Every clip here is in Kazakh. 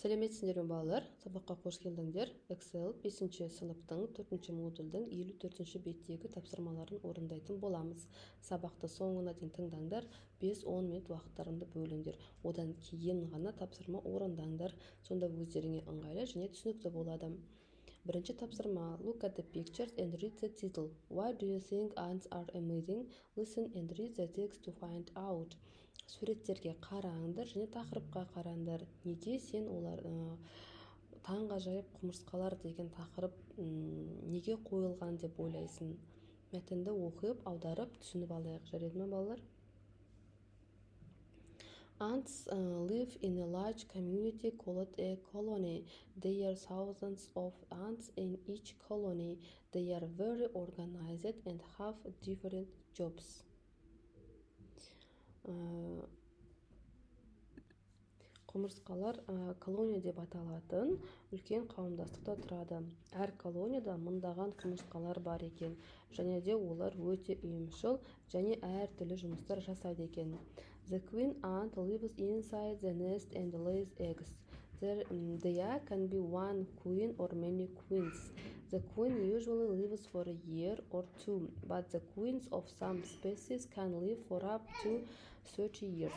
Сәлеметсіздер ме балалар? Сабаққа қош келдіңдер. Excel 5-ші сыныптың 4-ші модульдің 54-ші беттегі тапсырмаларын орындайтын боламыз. Сабақты соңына дейін тыңдаңдар, 5-10 минут уақыттарыңды бөліңдер. Одан кейін ғана тапсырма орындаңдар. Сонда өздеріңе ыңғайлы және түсінікті болады. Бірінші тапсырма. Look at the pictures and read the title. Why do you think ants are amazing? Listen and read the text to find out. Суреттерге қараңдар және тақырыпқа қараңдар. Неге сен олар таңғажайып құмырсқалар деген тақырып неге қойылған деп ойлайсың? Мәтінді оқып, аударып, түсініп алайық. Жарайды ма балалар? Ants live in a large community called a colony. There are thousands of ants in each colony. They are very organized and have different jobs. Құмырсқалар колония деп аталатын үлкен қауымдастықта тұрады. Әр колонияда мыңдаған құмырсқалар бар екен, және де олар өте ұйымшыл және әртүрлі жұмыстар жасайды екен. The queen ant lives inside the nest and lays eggs. There can be one queen or many queens. The queen usually lives for a year or two, but the queens of some species can live for up to 30 years.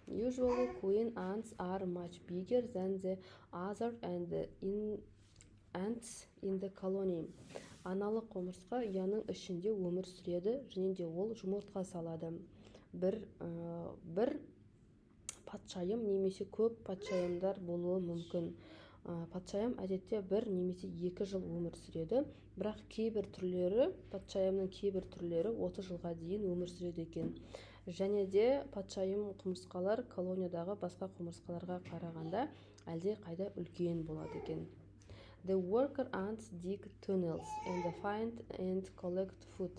Usually, queen ants are much bigger than the other ants in the colony. Аналық құмырсқа ұяның ішінде өмір сүреді, және де ол жұмыртқа салады. Бір патшайым немесе көп патшайымдар болуы мүмкін. Патшайым әдетте 1 немесе 2 жыл өмір сүреді, бірақ кейбір түрлері, патшайымның кейбір түрлері 30 жылға дейін өмір сүреді екен. Және де патшайым құмырсқалар колониядағы басқа құмырсқаларға қарағанда әлде қайда үлкен болады екен. The worker ants dig tunnels and find and collect food.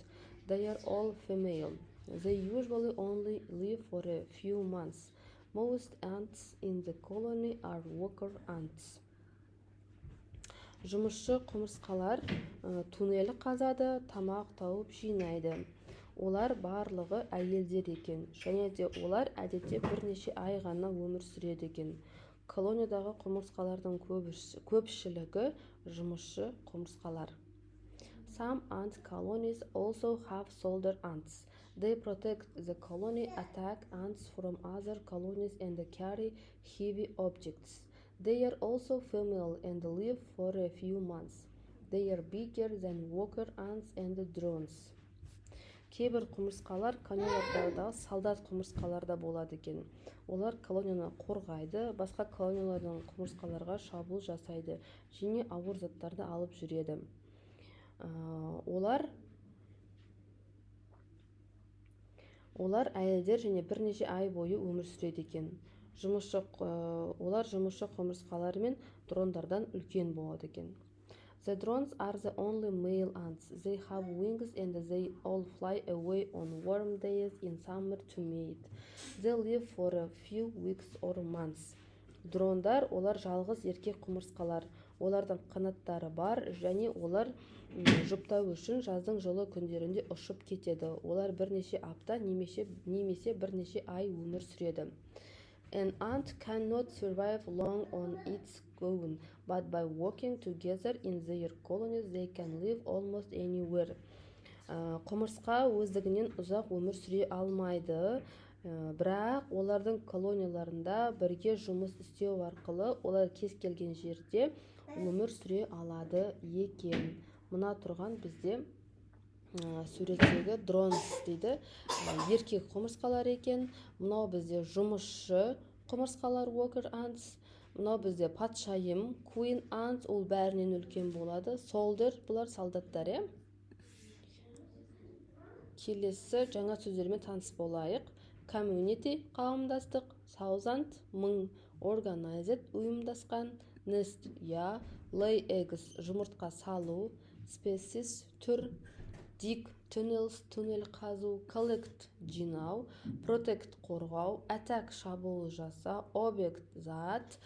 They are all female. They usually only live for a few months. Most ants in the colony are worker ants. Жұмысшы құмырсқалар туннель қазады, тамақ тауып жинайды. Олар барлығы әйелдер екен, және де олар әдетте бірнеше ай ғана өмір сүреді екен. Колониядағы құмырсқалардың көпшілігі жұмысшы құмырсқалар. Some ant colonies also have soldier ants. They protect the colony, attack ants from other colonies and carry heavy objects. They are also female and live for a few months. They are bigger than worker ants and drones. Кейбір құмырсқалар колонияларда солдат құмырсқаларда болады екен. Олар колонияны қорғайды, басқа колониялардың құмырсқаларға шабуыл жасайды, және ауыр заттарды алып жүреді. Олар әйелдер және бірнеше ай бойы өмір сүреді екен. Олар жұмысшы құмырсқалар мен дрондардан үлкен болады екен. The drones are the only male ants. They have wings and they all fly away on warm days in summer to mate. They live for a few weeks or months. Дрондар олар жалғыз еркек құмырсқалар. Олардың қанаттары бар, және олар жұптау үшін жаздың жылы күндерінде ұшып кетеді. Олар бірнеше апта немесе бірнеше ай өмір сүреді. An ant cannot survive long on its own, but by working together in their colonies they can live almost anywhere. Құмырсқа өздігінен ұзақ өмір сүре алмайды, бірақ олардың колонияларында бірге жұмыс істеу арқылы олар кез келген жерде өмір сүре алады екен. Мына тұрған бізде суреттегі дронс дейді, еркек құмырсқалар екен. Мынау бізде жұмысшы құмырсқалар worker ants. Мынау бізде патшайым queen ants, ол бәрінен үлкен болады. Soldier, бұлар солдаттар. Келесі жаңа сөздермен таныс болайық. Community қауымдастық, thousand мың, organized ұйымдасқан, nest lay eggs жұмыртқа салу, species түр, dig tunnels туннель қазу, collect жинау, protect қорғау, attack шабуыл жаса, object зат,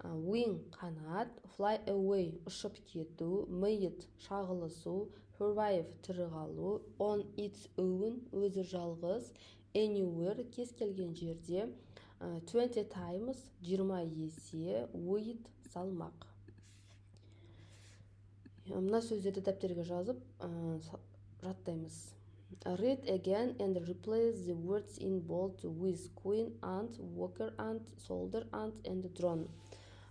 wing қанат, fly away ұшып кету, mate шағылысу, survive тірі қалу, on its own өзі жалғыз, anywhere кез келген жерде, 20 times 20 есе weight салмақ. Мына сөздерді дәптерге жазып жаттаймыз. Read again and replace the words in bold with queen ant, worker ant, soldier ant and drone.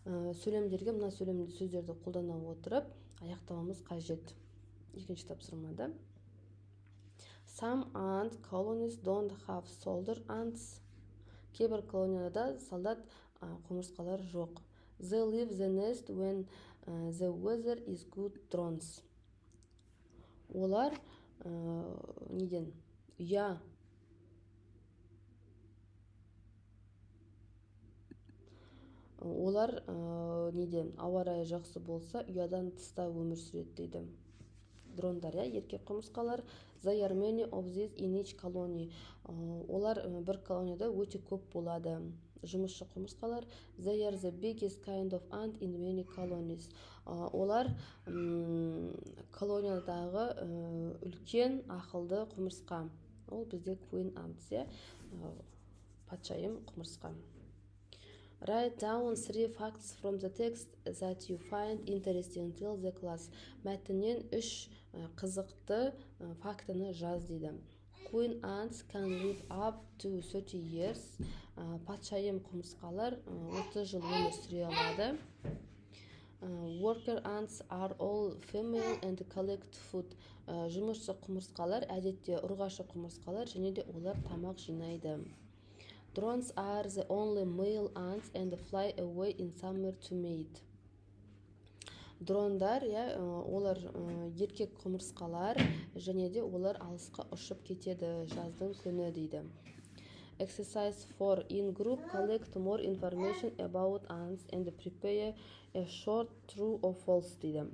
Сөйлемдерге мына сөздерді қолдана отырып аяқтауымыз қажет. Екінші тапсырмада. Some ant colonies don't have soldier ants. Кейбір колонияда солдат құмырсқалар жоқ. They leave the nest when the weather is good drones. Олар неден? Ұя. Олар неден? Ауа райы жақсы болса, ұядан тыста өмір сүреді дейді. Дрондар, еркек құмырсқалар. They are many of these in each colony. Олар бір колонияда өте көп болады. Жұмысшы құмырсқалар. They are the biggest kind of ant in many colonies. Олар колониядағы үлкен ақылды құмырсқа. Ол бізде queen ants, патшайым құмырсқа. Write down 3 facts from the text that you find interesting till the class. Мәтіннен 3 қызықты фактіні жаз дейді. Queen ants can live up to 30 years. Патшайым құмырсқалар 30 жыл өмір сүре алады. Worker ants are all female and collect food. Жұмысшы құмырсқалар әдетте ұрғашы құмырсқалар және де олар тамақ жинайды. Drones are the only male ants and fly away in summer to mate. Дрондар, олар еркек құмырсқалар және де олар алысқа ұшып кетеді жаздың күні дейді. Exercise 4. In group, collect more information about ants and prepare a short true or false дейді.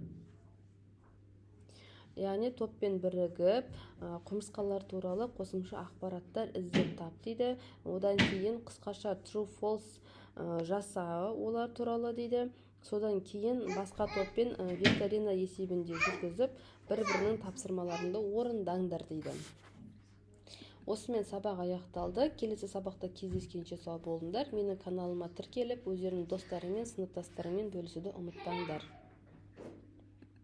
Яғни топпен бірігіп, құмырсқалар туралы қосымша ақпараттар іздеп тап дейді. Одан кейін қысқаша true false жаса олар туралы дейді. Содан кейін басқа топпен викторина есебінде жүргізіп, бір-бірінің тапсырмаларында орындаңдар дейді. Осымен сабақ аяқталды. Келесі сабақта кездескенше сау болыңдар. Менің каналыма тіркеліп, өздерінің достарымен, сыныптастарымен бөлісуді ұмытпаңдар.